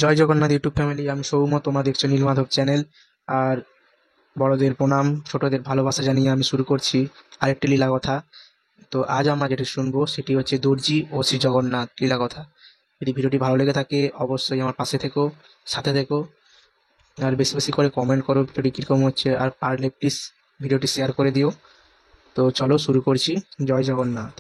জয় Jagannath YouTube family. আমি সৌম্য, তোমরা দেখছো নীলমাধব চ্যানেল। আর বড়দের প্রণাম, ছোটদের ভালোবাসা জানিয়ে আমি শুরু করছি আরেকটি লীলা কথা। তো আজ আমরা যেটি শুনবো সেটি হচ্ছে দর্জি ও শ্রী জগন্নাথ লীলা কথা। যদি ভিডিওটি ভালো লেগে থাকে অবশ্যই আমার পাশে থেকো, সাথে থেকো, আর বেশি বেশি করে কমেন্ট করো ভিডিওটি কীরকম হচ্ছে, আর পারলে প্লিজ ভিডিওটি শেয়ার করে দিও। তো চলো শুরু করছি। জয় জগন্নাথ।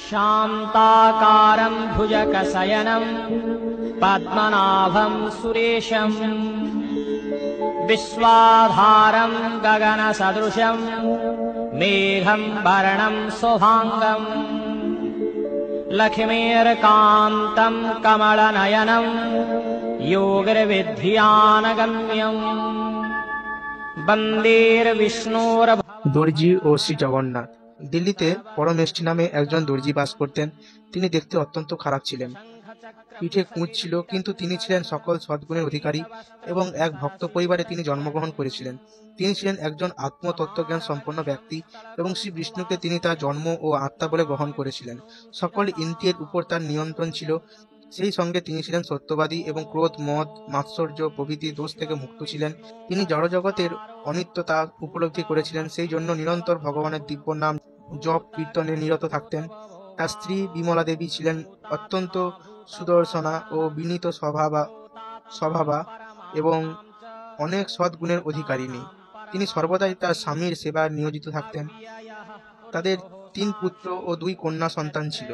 शान्ताकारं भुजगशयनं पद्मनाभं सुरेशं विश्वाधारं गगनसदृशं मेघं वर्णं शुभाङ्गं लक्ष्मीर्कान्तं कमलनयनं योगिर्विद्यानगम्यं वन्देर्विष्णोर् দর্জি ও শ্রী জগন্নাথ। দিল্লিতে পরমেষ্ঠী নামে একজন দর্জি বাস করতেন। তিনি দেখতে অত্যন্ত খারাপ ছিলেন, পিঠে কুঁচ ছিল, কিন্তু তিনি ছিলেন সকল সদ্গুণের অধিকারী এবং এক ভক্ত পরিবারে তিনি জন্মগ্রহণ করেছিলেন। তিনি ছিলেন একজন আত্মতত্ত্বজ্ঞান সম্পন্ন ব্যক্তি এবং শ্রী বিষ্ণুকে তিনি তার জন্ম ও আত্মা বলে গ্রহণ করেছিলেন। সকল ইন্দ্রিয়ের উপর তার নিয়ন্ত্রণ ছিল। সেই সঙ্গে তিনি ছিলেন সত্যবাদী এবং ক্রোধ, মদ, মাৎসর্য প্রভৃতি দোষ থেকে মুক্ত ছিলেন। তিনি জড়জগতের অনিত্যতা উপলব্ধি করেছিলেন, সেই জন্য নিরন্তর ভগবানের দিব্য নাম জপ কীর্তনে নিরত থাকতেন। তার স্ত্রী বিমলা দেবী ছিলেন অত্যন্ত সুদর্শনা ও বিনীত স্বভাবা এবং অনেক সদ্গুণের অধিকারিণী। তিনি সর্বদাই তার স্বামীর সেবায় নিয়োজিত থাকতেন। তাদের 3 পুত্র ও 2 কন্যা সন্তান ছিল।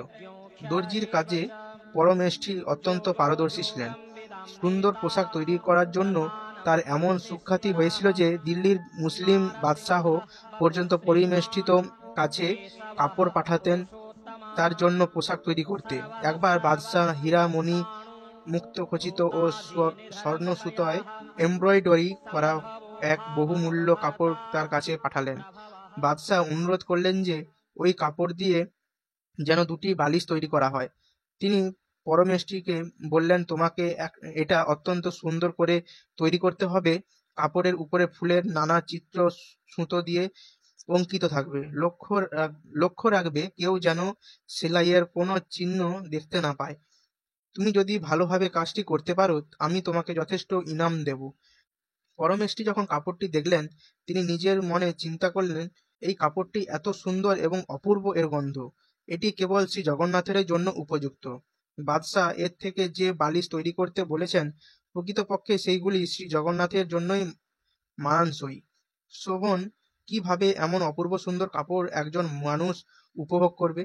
দর্জির কাজে পরমেষ্ঠী অত্যন্ত পারদর্শী ছিলেন। সুন্দর পোশাক তৈরি করার জন্য তার এমন সুখ্যাতি হয়েছিল যে দিল্লির মুসলিম বাদশাহ পর্যন্ত পরমেষ্ঠিত কাছে কাপড় পাঠাতেন তার জন্য পোশাক তৈরি করতে। একবার বাদশাহ হীরা মণি মুক্ত খচিত ও স্বর্ণ সুতোয় এমব্রয়ডারি করা এক বহুমূল্য কাপড় তার কাছে পাঠালেন। বাদশাহ অনুরোধ করলেন যে ওই কাপড় দিয়ে যেন 2টি বালিশ তৈরি করা হয়। তিনি পরমেষ্ঠীকে বললেন, তোমাকে এটা অত্যন্ত সুন্দর করে তৈরি করতে হবে। কাপড়ের উপরে ফুলের নানা চিত্র সুতো দিয়ে অঙ্কিত থাকবে। লক্ষ্য রাখবে কেউ যেন সেলাইয়ের কোনো চিহ্ন দেখতে না পায়। তুমি যদি ভালোভাবে কাজটি করতে পারো আমি তোমাকে যথেষ্ট ইনাম দেব। পরমেষ্ঠী যখন কাপড়টি দেখলেন তিনি নিজের মনে চিন্তা করলেন, এই কাপড়টি এত সুন্দর এবং অপূর্ব এর গন্ধ, এটি কেবল শ্রী জগন্নাথের জন্য উপযুক্ত। বাদশাহ এর থেকে যে বালিশ তৈরি করতে বলেছেন প্রকৃতপক্ষে সেইগুলি শ্রী জগন্নাথের জন্যই মানানসই। শোভন কিভাবে এমন অপূর্ব সুন্দর কাপড় একজন মানুষ উপভোগ করবে।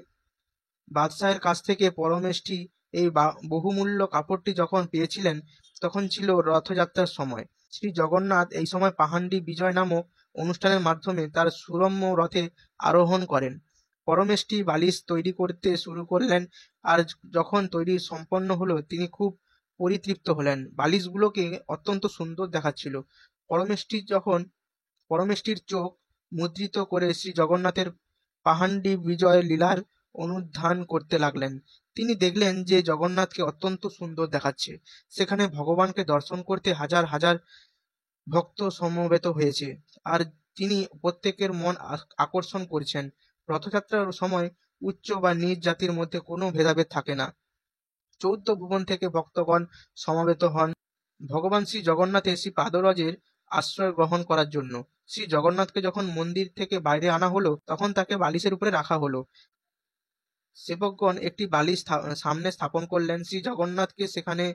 বাদশাহের কাছ থেকে পরমেষ্ঠী এই বহুমূল্য কাপড়টি যখন পেয়েছিলেন তখন ছিল রথযাত্রার সময়। শ্রী জগন্নাথ এই সময় পাহান্ডি বিজয় নামক অনুষ্ঠানের মাধ্যমে তার সুরম্য রথে আরোহণ করেন। পরমেষ্ঠী বালিশ তৈরি করতে শুরু করলেন, আর যখন তৈরি সম্পন্ন হলো তিনি খুব পরিতৃপ্ত হলেন। বালিশগুলোকে অত্যন্ত সুন্দর দেখাচ্ছিল। পরমেষ্ঠীর চোখ মুদ্রিত করে শ্রী জগন্নাথের পাহান্ডি বিজয় লীলার অনুধ্যান করতে লাগলেন। তিনি দেখলেন যে জগন্নাথকে অত্যন্ত সুন্দর দেখাচ্ছে। সেখানে ভগবানকে দর্শন করতে হাজার হাজার ভক্ত সমবেত হয়েছে, আর তিনি প্রত্যেকের মন আকর্ষণ করছেন। রথযাত্রার সময় উচ্চ বা নীচ জাতির মধ্যে কোনো ভেদাভেদ থাকে না। 14 ভুবন থেকে ভক্তগণ সমবেত হন ভগবান শ্রী জগন্নাথের শ্রী পাদরজের আশ্রয় গ্রহণ করার জন্য। শ্রী জগন্নাথকে যখন মন্দির থেকে বাইরে আনা হলো তখন তাকে বালিশের উপরে রাখা হলো। সেবকগণ একটি বালিশ সামনে স্থাপন করলেন, শ্রী জগন্নাথকে সেখানে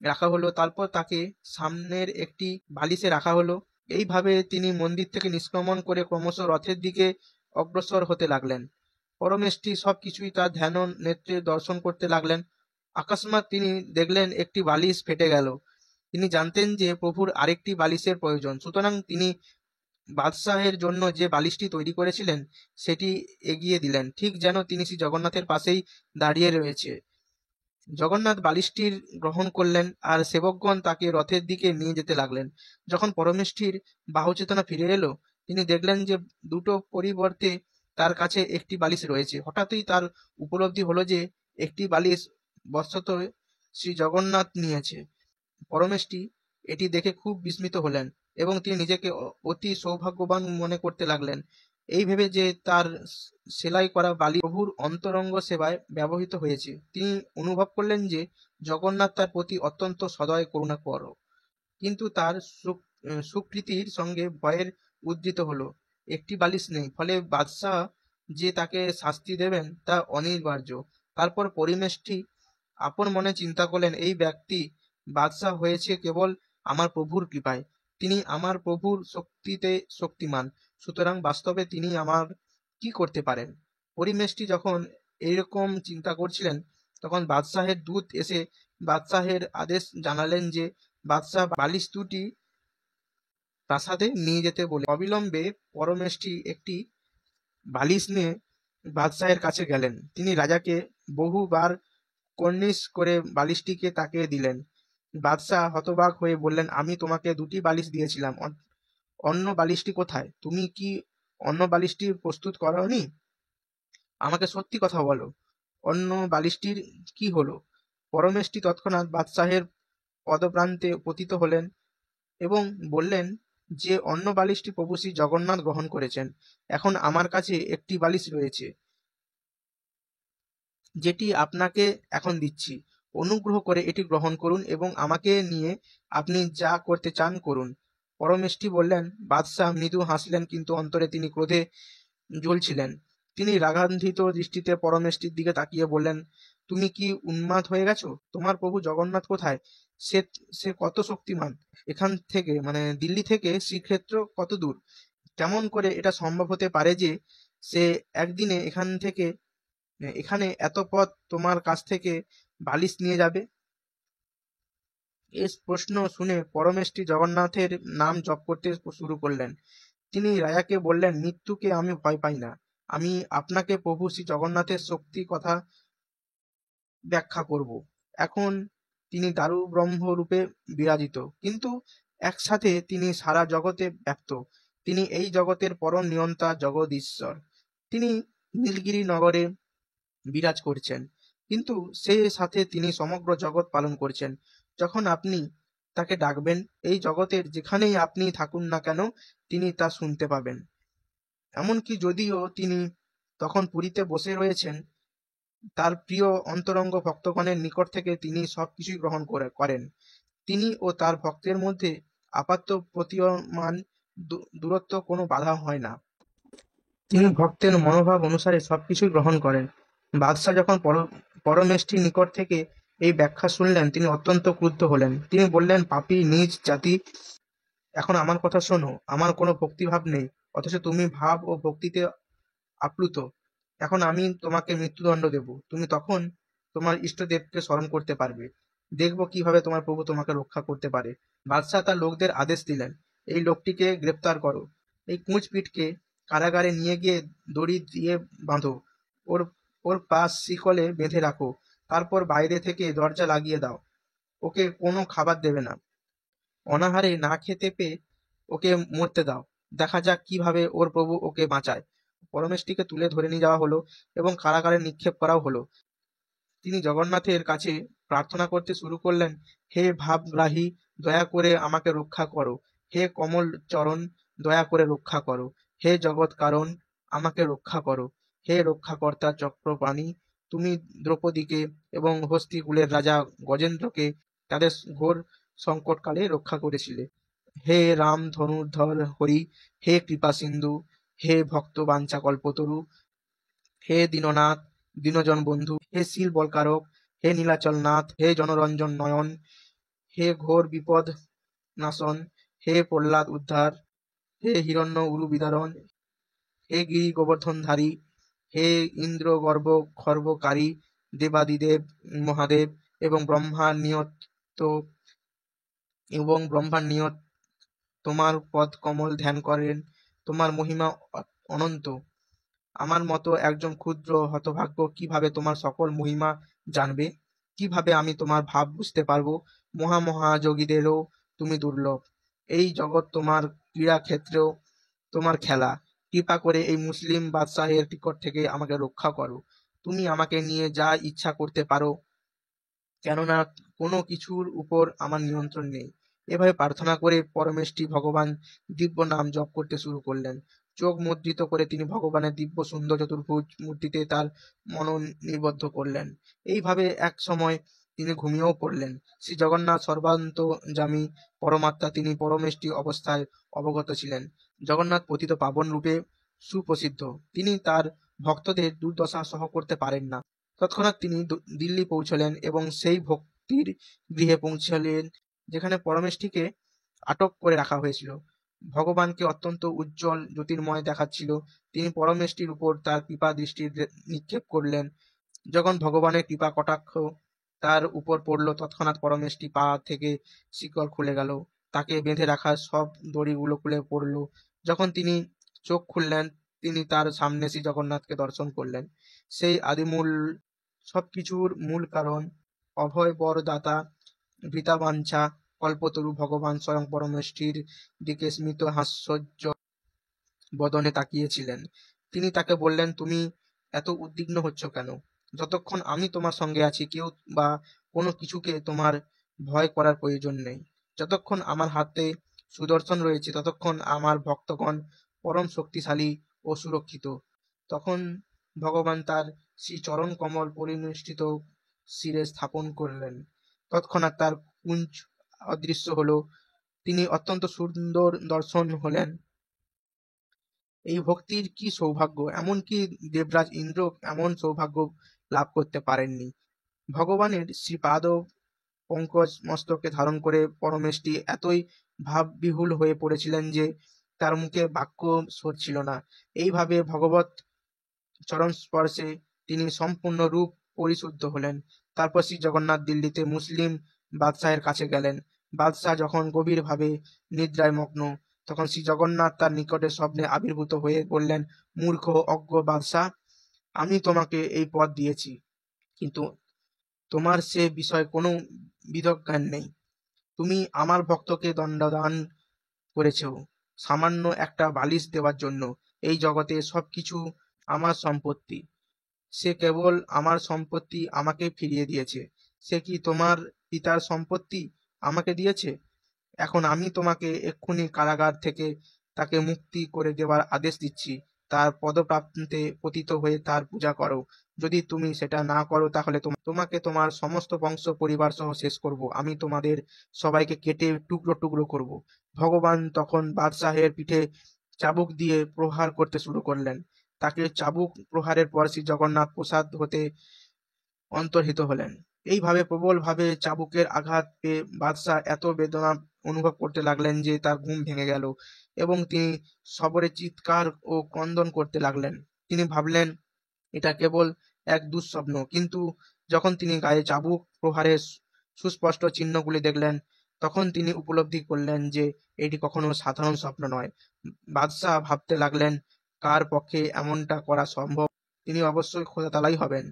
রাখা হলো, তারপর তাকে সামনের একটি বালিশে রাখা হলো। এইভাবে তিনি মন্দির থেকে নিষ্ক্রমণ করে ক্রমশ রথের দিকে অগ্রসর হতে লাগলেন। পরমেষ্ঠী সবকিছুই তার ধ্যান নেত্রে দর্শন করতে লাগলেন। অকস্মাৎ তিনি দেখলেন একটি বালিশ ফেটে গেল। তিনি জানতেন যে প্রভুর আরেকটি বালিশের প্রয়োজন, সুতরাং তিনি বাদশাহের জন্য যে বালিশটি তৈরি করেছিলেন সেটি এগিয়ে দিলেন, ঠিক যেন তিনি শ্রী জগন্নাথের পাশেই দাঁড়িয়ে রয়েছে। জগন্নাথ বালিশটির গ্রহণ করলেন আর সেবকগণ তাকে রথের দিকে নিয়ে যেতে লাগলেন। যখন পরমেষ্ঠীর বাহুচেতনা ফিরে এলো তিনি দেখলেন যে দুটো পরিবর্তে তার কাছে একটি বালিশ রয়েছে। হঠাৎই তার উপলব্ধি হলো যে একটি বালিশ বশত শ্রী জগন্নাথ নিয়েছে। পরমেষ্ঠী এটি দেখে খুব বিস্মিত হলেন এবং তিনি নিজেকে অতি সৌভাগ্যবান মনে করতে লাগলেন, এই ভেবে যে তার সেলাই করা বালিশ প্রভুর অন্তরঙ্গ সেবায় ব্যবহৃত হয়েছে। তিনি অনুভব করলেন যে জগন্নাথ তার প্রতি অত্যন্ত সদয় করুণা করো, কিন্তু তার সুকৃতির সঙ্গে ভয়ের উদ্ধৃত হলো। একটি বালিশ নেই, ফলে বাদশাহ যে তাকে শাস্তি দেবেন তা অনিবার্য। তারপর পরিমেষ্টি আপন মনে চিন্তা করলেন, এই ব্যক্তি বাদশাহ হয়েছে কেবল আমার প্রভুর কৃপায়। তিনি আমার প্রভুর শক্তিতে শক্তিমান, সুতরাং বাস্তবে তিনি আমার কি করতে পারেন? পরিমেষ্টি যখন এইরকম চিন্তা করছিলেন, তখন বাদশাহের দূত এসে বাদশাহের আদেশ জানালেন যে বাদশাহ বালিশ দুটি প্রাসাদে নিয়ে যেতে বলে। অবিলম্বে পরমেষ্টি একটি বালিশ নিয়ে বাদশাহের কাছে গেলেন। তিনি রাজাকে বহুবার কর্নিশ করে বালিশটিকে তাকে দিলেন। বাদশাহ হতবাক হয়ে বললেন, আমি তোমাকে দুটি বালিশ দিয়েছিলাম, অন্য বালিশটি কোথায়? তুমি কি অন্য বালিশটি প্রস্তুত করনি? আমাকে সত্যি কথা বলো, অন্য বালিশটির কি হলো? পরমেষ্টি তৎক্ষণাৎ বাদশাহের পদপ্রান্তে পতিত হলেন এবং বললেন যে অন্য বালিশটি প্রভু শ্রী জগন্নাথ গ্রহণ করেছেন। এখন আমার কাছে একটি বালিশ রয়েছে, যেটি আপনাকে এখন দিচ্ছি। অনুগ্রহ করে এটি গ্রহণ করুন এবং আমাকে নিয়ে আপনি যা করতে চান করুন। পরমেষ্টি বললেন। বাদশাহ মৃদু হাসলেন, কিন্তু অন্তরে তিনি ক্রোধে জ্বলছিলেন। তিনি রাগান্বিত দৃষ্টিতে পরমেষ্টির দিকে তাকিয়ে বললেন, তুমি কি উন্মাদ হয়ে গেছো? তোমার প্রভু জগন্নাথ কোথায়? সে সে কত শক্তিমান? এখান থেকে মানে দিল্লি থেকে শ্রীক্ষেত্র কত দূর? কেমন করে এটা সম্ভব হতে পারে যে সে একদিনে এখানে এত পথ তোমার কাছ থেকে বালিশ নিয়ে যাবে? এই প্রশ্ন শুনে পরমেষ্টি জগন্নাথের নাম জপ করতে শুরু করলেন। তিনি রাজাকে বললেন, মৃত্যুকে আমি ভয় পাই না। আমি আপনাকে প্রভু শ্রী জগন্নাথের শক্তি কথা ব্যাখ্যা করব। এখন তিনি দারু ব্রহ্ম রূপে বিরাজিত, কিন্তু একসাথে তিনি সারা জগতে ব্যক্ত। তিনি এই জগতের পরম নিয়ন্তা, জগদীশ্বর। তিনি নীলগিরি নগরে বিরাজ করছেন, কিন্তু সে সাথে তিনি সমগ্র জগৎ পালন করছেন। যখন আপনি তাকে ডাকবেন, এই জগতের যেখানেই আপনি থাকুন না কেন, তিনি তা শুনতে পাবেন। এমনকি যদিও তিনি তখন পুরীতে বসে রয়েছেন, তার প্রিয় অন্তরঙ্গ ভক্তগণের নিকট থেকে তিনি সবকিছুই গ্রহণ করেন। তিনি ও তার ভক্তের মধ্যে আপাত প্রতীয়মান দূরত্ব কোনো বাধা হয় না। তিনি ভক্তের মনোভাব অনুসারে সবকিছুই গ্রহণ করেন। বাদশাহ যখন পরমেষ্ঠির নিকট থেকে এই ব্যাখ্যা শুনলেন, তিনি অত্যন্ত ক্রুদ্ধ হলেন। তিনি বললেন, পাপী নীচ জাতি, এখন আমার কথা শোনো। আমার কোনো ভক্তিভাব নেই, অথচ তুমি ভাব ও ভক্তিতে আপ্লুত। এখন আমি তোমাকে মৃত্যুদণ্ড দেব। তুমি তখন তোমার ইষ্টদেবকে স্মরণ করতে পারবে। দেখব কিভাবে তোমার প্রভু তোমাকে রক্ষা করতে পারে। বাদশাহ তার লোকদের আদেশ দিলেন, এই লোকটিকে গ্রেপ্তার করো। এই কুঁচপিটকে কারাগারে নিয়ে গিয়ে দড়ি দিয়ে বাঁধো। ওর ওর পাশ শিকলে বেঁধে রাখো। তারপর বাইরে থেকে দরজা লাগিয়ে দাও। ওকে কোনো খাবার দেবে না। অনাহারে না খেতে পেয়ে ওকে মরতে দাও। দেখা যাক কিভাবে ওর প্রভু ওকে বাঁচায়। পরমেষ্টিকে তুলে ধরে নিয়ে যাওয়া হলো এবং কারাগারে নিক্ষেপ করাও হলো। তিনি জগন্নাথের কাছে প্রার্থনা করতে শুরু করলেন, হে ভাবগ্রাহী, দয়া করে আমাকে রক্ষা করো। হে কমল চরণ, দয়া করে রক্ষা করো। হে জগৎ কারণ, আমাকে রক্ষা করো। হে রক্ষাকর্তা চক্রপাণি, তুমি দ্রৌপদীকে এবং হস্তিকুলের রাজা গজেন্দ্রকে তাদের ঘোর সংকটকালে রক্ষা করেছিলে। হে রাম ধনুর্ধর হরি, হে কৃপা সিন্ধু, হে ভক্ত বাঞ্ছা কল্পতরু, হে দীননাথ দীনজন বন্ধু, হে শিল বলকারক, হে নীলাচলনাথ, হে জনরঞ্জন নয়ন, হে ঘোর বিপদ নাশন, হে প্রহ্লাদ উদ্ধার, হে হিরণ্য উরু বিদারণ, হে গিরি গোবর্ধনধারী, হে ইন্দ্র গর্ভ খর্বকারী, দেবাদিদেব মহাদেব এবং ব্রহ্মার নিয়ত তোমার পদ কমল ধ্যান করেন। তোমার মহিমা অনন্ত। আমার মতো একজন ক্ষুদ্র হতভাগ্য কিভাবে তোমার সকল মহিমা জানবে? কিভাবে আমি তোমার ভাব বুঝতে পারবো? মহামহাযোগীদেরও তুমি দুর্লভ। এই জগৎ তোমার ক্রীড়াক্ষেত্রেও তোমার খেলা। কৃপা করে এই মুসলিম বাদশাহের নিকট থেকে আমাকে রক্ষা করো। তুমি আমাকে নিয়ে যা ইচ্ছা করতে পারো, কেননা কোনো কিছুর উপর আমার নিয়ন্ত্রণ নেই। এভাবে প্রার্থনা করে পরমেষ্টি ভগবান দিব্য নাম জপ করতে শুরু করলেন। চোখ মুদ্রিত করে তিনি ভগবানের দিব্য সুন্দর চতুর্ভুজ মূর্তিতে তার মনন নিবদ্ধ করলেন। এইভাবে এক সময় তিনি ঘুমিয়েও পড়লেন। শ্রী জগন্নাথ সর্বান্তর্যামী পরমাত্মা, তিনি পরমেষ্টি অবস্থায় অবগত ছিলেন। জগন্নাথ পতিত পাবন রূপে সুপ্রসিদ্ধ। তিনি তার ভক্তদের দুর্দশা সহ করতে পারেন না। তৎক্ষণাৎ তিনি দিল্লি পৌঁছলেন এবং সেই ভক্তির গৃহে পৌঁছলেন যেখানে পরমেষ্টিকে আটক করে রাখা হয়েছিল। ভগবানকে অত্যন্ত উজ্জ্বল জ্যোতির্ময় দেখাচ্ছিল। তিনি পরমেষ্টির উপর তার কৃপা দৃষ্টি নিক্ষেপ করলেন। যখন ভগবানের কৃপা কটাক্ষ তার উপর পড়ল, তৎক্ষণাৎ পরমেষ্টি পা থেকে শিকল খুলে গেল। তাকে বেঁধে রাখা সব দড়িগুলো খুলে পড়ল। যখন তিনি চোখ খুললেন, তিনি তার সামনে শ্রী জগন্নাথকে দর্শন করলেন। সেই আদিমূল, সবকিছুর মূল কারণ, অভয় বরদাতা, ভৃতাবাঞ্ছা কল্পতরু ভগবান স্বয়ং পরমেষ্টির দিকে স্মিত হাস্যোজ্জ বদনে তাকিয়েছিলেন। তিনি তাকে বললেন, তুমি এত উদ্বিগ্ন হচ্ছ কেন? যতক্ষণ আমি তোমার সঙ্গে আছি, কেউ বা কোনো কিছুকে তোমার ভয় করার প্রয়োজন নেই। যতক্ষণ আমার হাতে সুদর্শন রয়েছে, ততক্ষণ আমার ভক্তগণ পরম শক্তিশালী ও সুরক্ষিত। তখন ভগবান তার শ্রী চরণ কমল পরিনিষ্ঠিত শিরে স্থাপন করলেন। তৎক্ষণাৎ তার কুঞ্জ অদৃশ্য হল। তিনি অত্যন্ত সুন্দর দর্শন হলেন। এই ভক্তির কি সৌভাগ্য! এমনকি দেবরাজ ইন্দ্র এমন সৌভাগ্য লাভ করতে পারেননি। ভগবানের শ্রীপাদ পঙ্কজ মস্তকে ধারণ করে পরমেষ্টি এতই ভাববিহুল হয়ে পড়েছিলেন যে তার মুখে বাক্য সরছিল না। এইভাবে ভগবৎ চরণ স্পর্শে তিনি সম্পূর্ণ রূপ পরিশুদ্ধ হলেন। তারপর শ্রী জগন্নাথ দিল্লিতে মুসলিম বাদশাহের কাছে গেলেন। বাদশাহ যখন গভীরভাবে নিদ্রায় মগ্ন, তখন শ্রী জগন্নাথ তার নিকটে স্বপ্নে আবির্ভূত হয়ে বললেন, মূর্খ অজ্ঞ বাদশাহ, আমি তোমাকে এই পদ দিয়েছি, কিন্তু তোমার সে বিষয়ে কোনো বিদজ্ঞান নেই। তুমি আমার ভক্তকে দণ্ডদান করেছ সামান্য একটা বালিশ দেওয়ার জন্য। এই জগতে সবকিছু আমার সম্পত্তি। সে কেবল আমার সম্পত্তি আমাকে ফিরিয়ে দিয়েছে। সে কি তোমার পিতার সম্পত্তি আমাকে দিয়েছে? এখন আমি তোমাকে এক্ষুনি কারাগার থেকে তাকে মুক্তি করে দেওয়ার আদেশ দিচ্ছি। তার পদপ্রান্তে পতিত হয়ে তার পূজা করো। যদি তুমি সেটা না করো, তাহলে তোমাকে তোমার সমস্ত বংশ পরিবার সহ শেষ করব। আমি তোমাদের সবাইকে কেটে টুকরো টুকরো করব। ভগবান তখন বাদশাহের পিঠে চাবুক দিয়ে প্রহার করতে শুরু করলেন। তাকে চাবুক প্রহারের পর শ্রী জগন্নাথ প্রসাদ হতে অন্তর্হিত হলেন। এইভাবে প্রবলভাবে চাবুকের আঘাত পেয়ে বাদশাহ এত বেদনা অনুভব করতে লাগলেন যে তার ঘুম ভেঙে গেল এবং তিনি সবরে চিৎকার ও ক্রন্দন করতে লাগলেন। তিনি ভাবলেন এটা কেবল এক দুঃস্বপ্ন, কিন্তু যখন তিনি গায়ে চাবুক প্রহারের সুস্পষ্ট চিহ্নগুলি দেখলেন, তখন তিনি উপলব্ধি করলেন যে এটি কখনো সাধারণ স্বপ্ন নয়। বাদশাহ ভাবতে লাগলেন, কার পক্ষে এমনটা করা সম্ভব? তিনি অবশ্যই খোদাতালাই হবেন।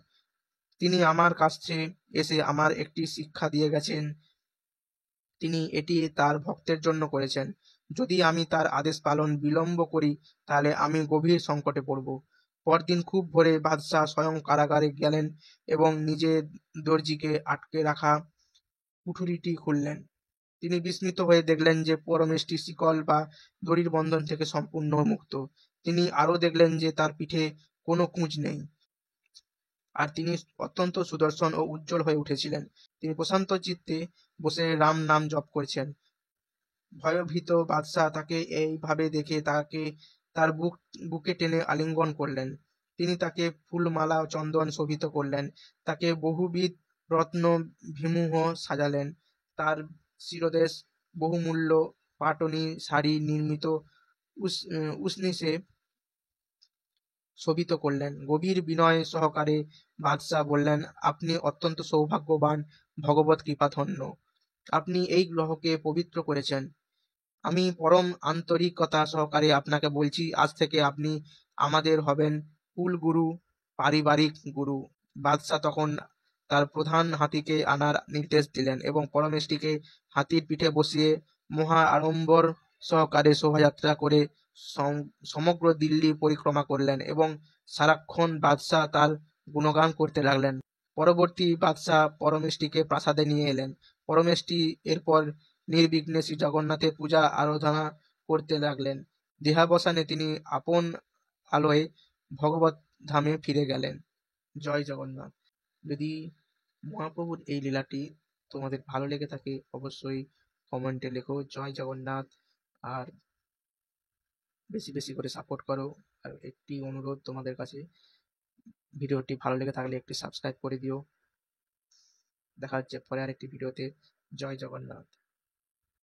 তিনি আমার কাছে এসে আমার একটি শিক্ষা দিয়ে গেছেন। তিনি এটি তার ভক্তের জন্য করেছেন। যদি আমি তার আদেশ পালন বিলম্ব করি, তাহলে আমি গভীর সংকটে পড়ব। পরদিন খুব ভোরে বাদশাহ স্বয়ং কারাগারে গেলেন এবং নিজের দর্জিকে আটকে রাখা কুঠুরিটি খুললেন। তিনি বিস্মিত হয়ে দেখলেন যে পরমেষ্টি শিকল বা দড়ির বন্ধন থেকে সম্পূর্ণ মুক্ত। তিনি আরো দেখলেন যে তার পিঠে কোনো কুঁজ নেই, আর তিনি অত্যন্ত সুদর্শন ও উজ্জ্বল হয়ে উঠেছিলেন। তিনি প্রশান্ত চিত্তে বসে রাম নাম জপ করছেন। ভয়ভীত বাদশাহ তাকে এইভাবে দেখে তাকে তার বুকে টেনে আলিঙ্গন করলেন। তিনি তাকে ফুলমালা চন্দন শোভিত করলেন। তাকে বহুবিধ রত্ন বিমূহ সাজালেন। তার শিরদেশ বহুমূল্য পাটনি শাড়ি নির্মিত উষ্ণিসে শোভিত করলেন। গভীর বিনয় সহকারে বাদশাহ বললেন, আপনি অত্যন্ত সৌভাগ্যবান, ভগবৎ কৃপাধন্য। আপনি এই গ্রহকে পবিত্র করেছেন। আমি পরম আন্তরিকতা সহকারে আপনাকে বলছি, আজ থেকে আপনি আমাদের হবেন কুল গুরু, পারিবারিক গুরু। বাদশাহ তখন তার প্রধান হাতিকে আনার নির্দেশ দিলেন এবং পরমেষ্টিকে হাতির পিঠে বসিয়ে মহা আড়ম্বর সহকারে শোভাযাত্রা করে সমগ্র দিল্লি পরিক্রমা করলেন এবং সারাক্ষণ বাদশাহ তার গুণগান করতে লাগলেন। পরবর্তী বাদশাহ পরমেষ্টিকে প্রাসাদে নিয়ে এলেন। পরমেষ্টি এরপর নির্বিঘ্নে শ্রী জগন্নাথের পূজা আরাধনা করতে লাগলেন। দেহাবসানে তিনি আপন আলোয় ভগবত ধামে ফিরে গেলেন। জয় জগন্নাথ। যদি মহাপ্রভুর এই লীলাটি তোমাদের ভালো লেগে থাকে অবশ্যই কমেন্টে লেখো জয় জগন্নাথ। আর বেশি বেশি করে সাপোর্ট করো। আর একটি অনুরোধ তোমাদের কাছে, ভিডিওটি ভালো লেগে থাকলে একটি সাবস্ক্রাইব করে দিও। দেখা হচ্ছে পরে আরেকটি ভিডিওতে। জয় জগন্নাথ।